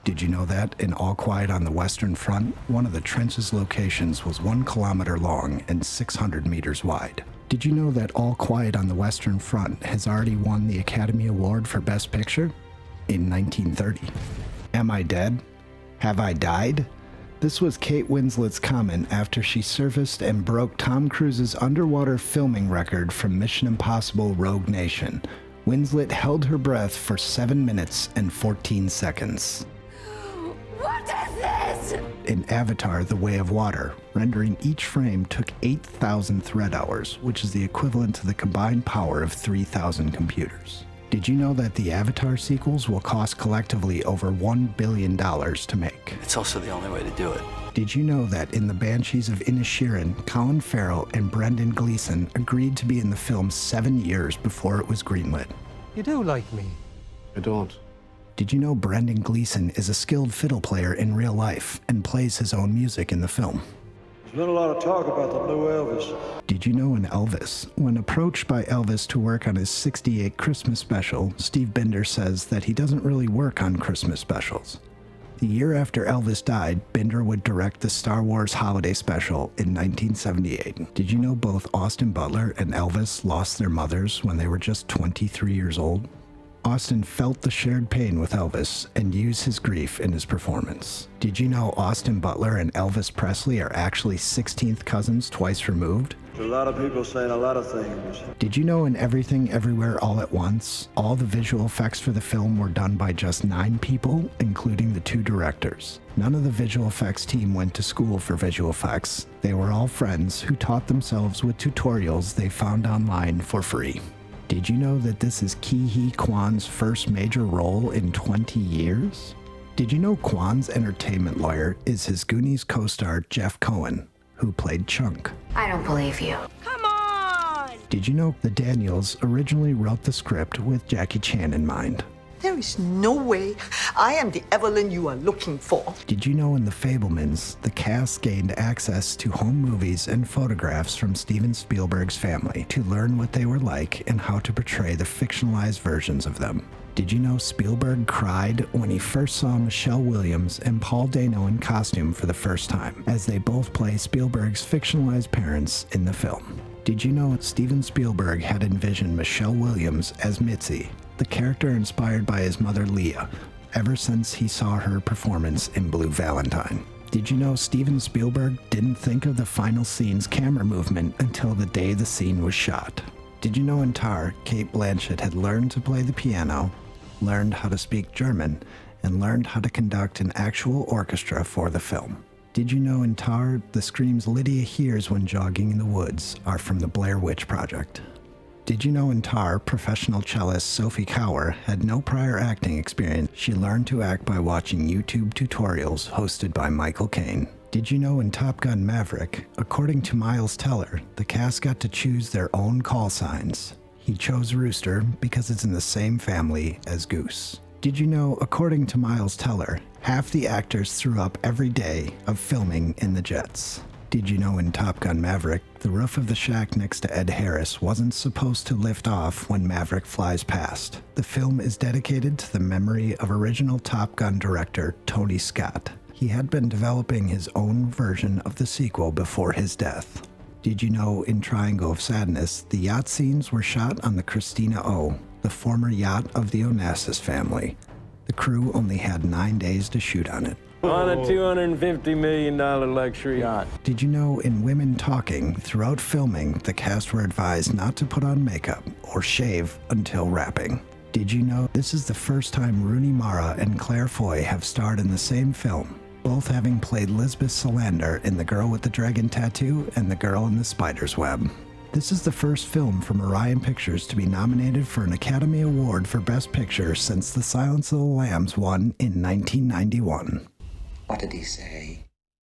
Did you know that in All Quiet on the Western Front, one of the trench's locations was 1 kilometer long and 600 meters wide? Did you know that All Quiet on the Western Front has already won the Academy Award for Best Picture? In 1930. Am I dead? Have I died? This was Kate Winslet's comment after she surfaced and broke Tom Cruise's underwater filming record from Mission Impossible Rogue Nation. Winslet held her breath for 7 minutes and 14 seconds. What is this? In Avatar: The Way of Water, rendering each frame took 8,000 thread hours, which is the equivalent to the combined power of 3,000 computers. Did you know that the Avatar sequels will cost collectively over $1 billion to make? It's also the only way to do it. Did you know that in the Banshees of Inisherin, Colin Farrell and Brendan Gleeson agreed to be in the film 7 years before it was greenlit? You do like me. I don't. Did you know Brendan Gleeson is a skilled fiddle player in real life and plays his own music in the film? There's been a lot of talk about the new Elvis. Did you know in Elvis, when approached by Elvis to work on his '68 Christmas special, Steve Binder says that he doesn't really work on Christmas specials. The year after Elvis died, Binder would direct the Star Wars holiday special in 1978. Did you know both Austin Butler and Elvis lost their mothers when they were just 23 years old? Austin felt the shared pain with Elvis and used his grief in his performance. Did you know Austin Butler and Elvis Presley are actually 16th cousins twice removed? There's a lot of people saying a lot of things. Did you know in Everything Everywhere All at Once, all the visual effects for the film were done by just 9 people, including the 2 directors? None of the visual effects team went to school for visual effects. They were all friends who taught themselves with tutorials they found online for free. Did you know that this is Ke Huy Quan's first major role in 20 years? Did you know Quan's entertainment lawyer is his Goonies co-star Jeff Cohen, who played Chunk? I don't believe you. Come on! Did you know the Daniels originally wrote the script with Jackie Chan in mind? There is no way I am the Evelyn you are looking for. Did you know in The Fabelmans, the cast gained access to home movies and photographs from Steven Spielberg's family to learn what they were like and how to portray the fictionalized versions of them? Did you know Spielberg cried when he first saw Michelle Williams and Paul Dano in costume for the first time, as they both play Spielberg's fictionalized parents in the film? Did you know Steven Spielberg had envisioned Michelle Williams as Mitzi, the character inspired by his mother Leah, ever since he saw her performance in Blue Valentine? Did you know Steven Spielberg didn't think of the final scene's camera movement until the day the scene was shot? Did you know in Tar, Cate Blanchett had learned to play the piano, learned how to speak German, and learned how to conduct an actual orchestra for the film? Did you know in Tar, the screams Lydia hears when jogging in the woods are from the Blair Witch Project? Did you know in Tar, professional cellist Sophie Kauer had no prior acting experience? She learned to act by watching YouTube tutorials hosted by Michael Caine. Did you know in Top Gun Maverick, according to Miles Teller, the cast got to choose their own call signs? He chose Rooster because it's in the same family as Goose. Did you know, according to Miles Teller, half the actors threw up every day of filming in the jets? Did you know in Top Gun Maverick, the roof of the shack next to Ed Harris wasn't supposed to lift off when Maverick flies past? The film is dedicated to the memory of original Top Gun director Tony Scott. He had been developing his own version of the sequel before his death. Did you know in Triangle of Sadness, the yacht scenes were shot on the Christina O, the former yacht of the Onassis family? The crew only had 9 days to shoot on it. On a $250 million luxury yacht. Did you know in Women Talking, throughout filming, the cast were advised not to put on makeup or shave until wrapping? Did you know this is the first time Rooney Mara and Claire Foy have starred in the same film, both having played Lisbeth Salander in The Girl with the Dragon Tattoo and The Girl in the Spider's Web? This is the first film from Orion Pictures to be nominated for an Academy Award for Best Picture since The Silence of the Lambs won in 1991. What did he say?